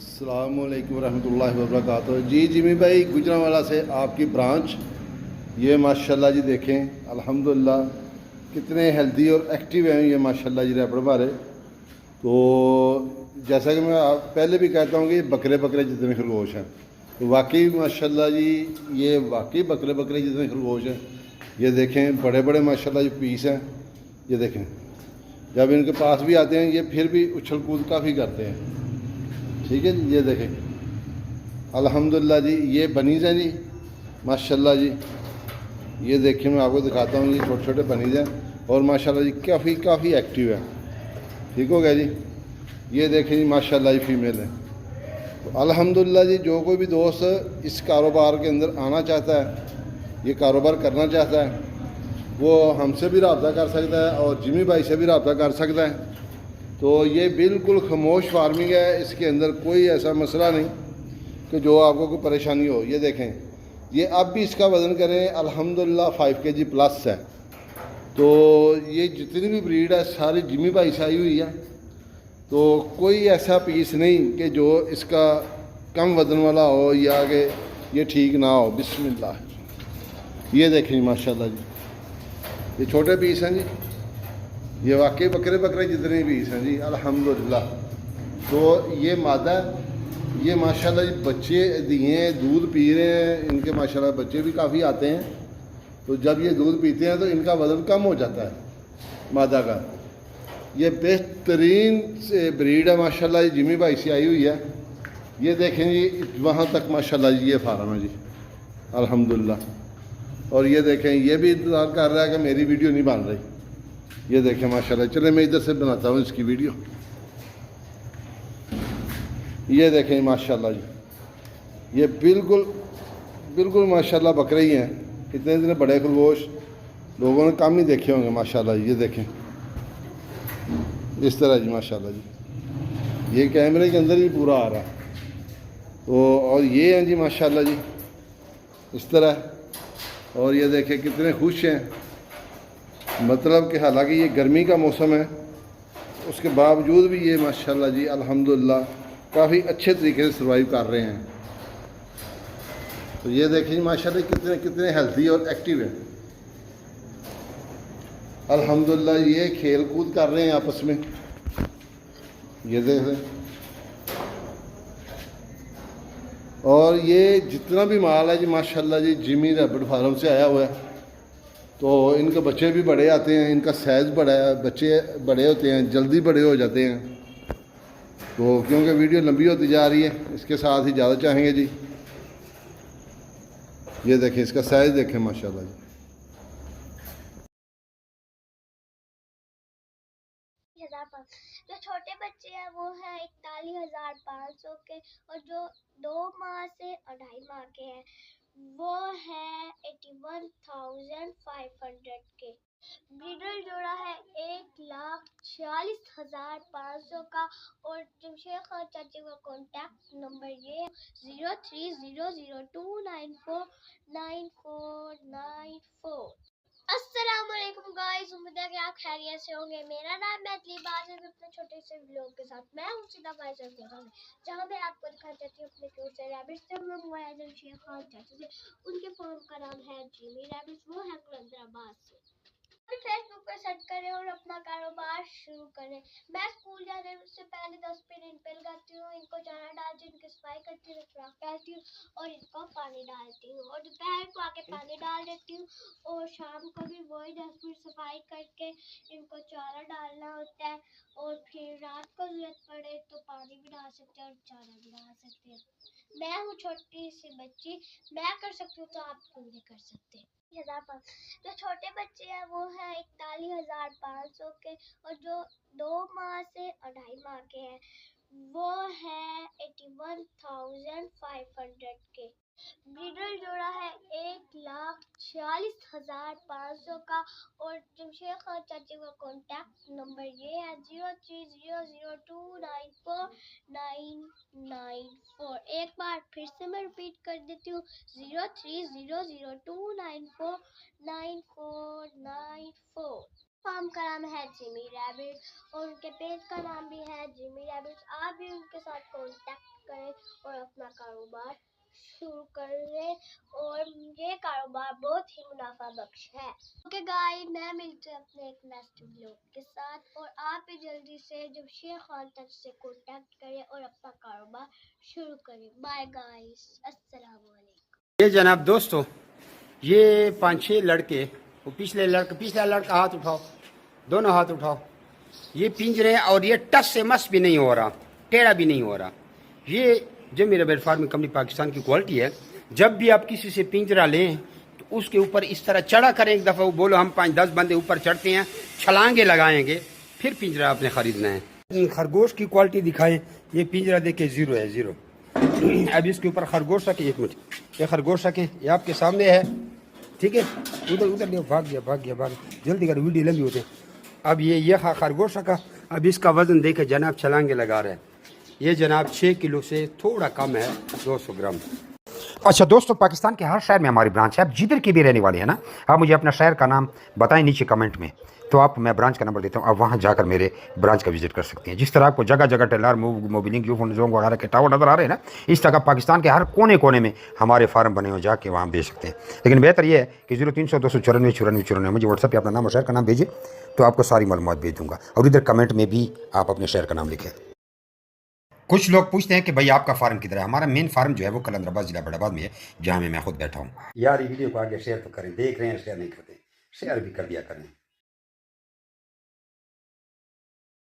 अस्सलामुअलैकुम रहमतुल्लाहि व बरकातुहू। जी जिमी भाई गुजरांवाला से आपकी ब्रांच। ये माशाल्लाह जी देखें अल्हम्दुलिल्लाह कितने हेल्दी और एक्टिव हैं ये माशाल्लाह जी रैपड़ हमारे। तो जैसा कि मैं पहले भी कहता हूँ कि बकरे बकरे जितने खरगोश हैं, तो वाकई माशाल्लाह जी ये वाकई बकरे बकरे जितने खरगोश हैं। ये देखें बड़े बड़े माशाल्लाह जी पीस हैं। ये देखें जब इनके पास भी आते हैं ये फिर भी उछल कूद काफ़ी करते हैं। ठीक है जी, ये देखें अल्हम्दुलिल्लाह जी ये बनीज़ हैं जी माशाल्लाह जी। ये देखिए मैं आपको दिखाता हूँ, ये छोटे छोटे बनीज़ हैं और माशाल्लाह जी काफ़ी एक्टिव है। ठीक हो गया जी। ये देखें जी माशाल्लाह जी फीमेल है। तो अल्हम्दुलिल्लाह जी जो कोई भी दोस्त इस कारोबार के अंदर आना चाहता है, ये कारोबार करना चाहता है, वो हमसे भी रब्ता कर सकता है और जिमी भाई से भी रब्ता कर सकता है। तो ये बिल्कुल खामोश फार्मिंग है, इसके अंदर कोई ऐसा मसला नहीं कि जो आपको कोई परेशानी हो। ये देखें ये अब भी इसका वज़न करें अल्हम्दुलिल्लाह 5 kg प्लस है। तो ये जितनी भी ब्रीड है सारी जिमी भाई से आई हुई है। तो कोई ऐसा पीस नहीं कि जो इसका कम वज़न वाला हो या कि ये ठीक ना हो। बिस्मिल्लाह। ये देखें माशाल्लाह जी ये छोटे पीस हैं जी। ये वाकई बकरे बकरे जितने पीस हैं जी अल्हम्दुलिल्लाह। तो ये मादा ये माशाल्लाह जी बच्चे दिए दूध पी रहे हैं, इनके माशाल्लाह बच्चे भी काफ़ी आते हैं। तो जब ये दूध पीते हैं तो इनका वज़न कम हो जाता है मादा का। ये बेहतरीन से ब्रीड है माशाल्लाह जी, जिमी भाई से आई हुई है। ये देखें जी वहाँ तक माशाल्लाह जी ये फार्म है जी अल्हम्दुलिल्लाह। और ये देखें ये भी इंतज़ार कर रहा है कि मेरी वीडियो नहीं बन रही। ये देखें माशाल्लाह। चले मैं इधर से बनाता हूँ इसकी वीडियो। ये देखें माशाल्लाह जी ये बिल्कुल बिल्कुल माशाल्लाह बकरे ही हैं। इतने इतने बड़े खरगोश लोगों ने कम ही देखे होंगे माशाल्लाह जी। ये देखें इस तरह जी माशाल्लाह जी ये कैमरे के अंदर ही पूरा आ रहा है। तो और ये हैं जी माशाल्लाह जी इस तरह। और ये देखें कितने खुश हैं, मतलब कि हालांकि ये गर्मी का मौसम है उसके बावजूद भी ये माशाल्लाह जी अल्हम्दुलिल्लाह काफ़ी अच्छे तरीके से सर्वाइव कर रहे हैं। तो ये देखिए माशाल्लाह कितने कितने हेल्दी और एक्टिव हैं अल्हम्दुलिल्लाह। ये खेल कूद कर रहे हैं आपस में। ये देख रहे हैं। और ये जितना भी माल है जी माशाल्लाह जी जिमी रैबिट फार्म से आया हुआ है। तो इनके बच्चे भी बड़े आते हैं, इनका साइज़ बड़ा है, बच्चे बड़े होते हैं, जल्दी बड़े हो जाते हैं। तो क्योंकि वीडियो लंबी होती जा रही है इसके साथ ही ज़्यादा चाहेंगे जी। ये देखें इसका साइज़ देखें माशाल्लाह जी। जो छोटे बच्चे हैं वो है 41,500 के, और जो 2 माह से 2.5 माह के हैं वो है 81,500 के। ब्रीडर जोड़ा है 1,46,500 का। और जमशेद खान चाची का कॉन्टैक्ट नंबर ये है 030002949494। अस्सलामुअलैकुम गाइस, उम्मीद है कि आप खैरियत से होंगे। मेरा नाम मैथिली बात है अपने छोटे से व्लॉग के साथ मैं हूं सीधा फैशन जहां मैं आपको दिखाना चाहती हूँ अपने क्यूट से रैबिट से मंगवाया जमशेद खान चाची से। उनके फॉर्म का नाम है जिमी रैबिट, वो है कुलंदराबाद से। फेसबुक पे सर्च करें और अपना कारोबार शुरू करें। मैं स्कूल जाने से पहले 10 मिनट इन पे लगाती हूँ, इनको चारा डालती हूँ, इनकी सफाई करती हूँ, खुराक डालती हूँ और इनको पानी डालती हूँ। और दोपहर को आके पानी डाल देती हूँ और शाम को भी वही 10 मिनट सफाई करके इनको चारा डालना होता है। और फिर रात को जरूरत पड़े तो पानी भी डाल सकते हैं और चारा भी डाल सकते हैं। मैं हूँ छोटी सी बच्ची, मैं कर सकती हूँ तो आप क्यों नहीं कर सकते। जो छोटे बच्चे हैं वो है 41,500 के, और जो 2 माह से 2.5 माह के हैं वो है 81,500 के। ब्रीडर जोड़ा है 1,46,500 का। और जमशेद खान चाची का कॉन्टैक्ट नंबर ये है 0300029494। एक बार फिर से मैं रिपीट कर देती हूँ 030002949494। फार्म का नाम है जिमी रैबिट और उनके पेज का नाम भी है जिमी रैबिट। आप भी उनके साथ कांटेक्ट करें और अपना कारोबार शुरू करें और ये कारोबार बहुत ही मुनाफा बख्श है। ओके गाइस, मैं मिलती हूँ अपने एक नेक्स्ट व्लॉग के साथ और आप भी जल्दी से जब शेख खान तक से कांटेक्ट करें और अपना कारोबार शुरू करें। बाय गाइस, अस्सलाम वालेकुम। ये जनाब दोस्तों, ये 5-6 लड़के, वो पिछला लड़का हाथ उठाओ, दोनों हाथ उठाओ। ये पिंजरे और ये टस से मस भी नहीं हो रहा, टेढ़ा भी नहीं हो रहा। ये जो मेरे बेड फार्मिंग कंपनी पाकिस्तान की क्वालिटी है। जब भी आप किसी से पिंजरा लें तो उसके ऊपर इस तरह चढ़ा करें, एक दफ़ा वो बोलो हम 5-10 बंदे ऊपर चढ़ते हैं, छलांगे लगाएंगे, फिर पिंजरा आपने खरीदना है। खरगोश की क्वालिटी दिखाएं। ये पिंजरा देखिए, 0 है, 0। अब इसके ऊपर खरगोश रखें, 1 मिनट, ये खरगोश रखें, ये आपके सामने है, ठीक है। उधर उधर नहीं, भाग गया, जल्दी कर, वीडियो लंबी होते। अब ये खरगोश रखा। अब इसका वजन देखे जनाब, छलांगे लगा रहे हैं। ये जनाब 6 किलो से थोड़ा कम है, 200 ग्राम। अच्छा दोस्तों, पाकिस्तान के हर शहर में हमारी ब्रांच है। आप जिधर की भी रहने वाले हैं ना, आप मुझे अपना शहर का नाम बताएं नीचे कमेंट में, तो आप मैं ब्रांच का नंबर देता हूँ, आप वहाँ जाकर मेरे ब्रांच का विजिट कर सकते हैं। जिस तरह आपको जगह जगह टेलर मोबिलिंग जोंग वगैरह के टावर नजर आ रहे हैं ना, इस तरह पाकिस्तान के हर कोने कोने में हमारे फार्म बने हो, जाके वहाँ बेच सकते हैं। लेकिन बेहतर यह है कि 0300 294 94 मुझे व्हाट्सएप पर अपना नाम और शहर का नाम भेजिए, तो आपको सारी मालूमात भेज दूँगा। और इधर कमेंट में भी आप अपने शहर का नाम लिखें। कुछ लोग पूछते हैं कि भाई आपका फार्म किधर है। हमारा मेन फार्म जो है वो कलंदराबाद जिला बड़ाबाद में है, जहाँ मैं खुद बैठा हूँ। यार ये वीडियो को आगे शेयर तो करें, देख रहे हैं शेयर नहीं करते, शेयर भी कर दिया करें।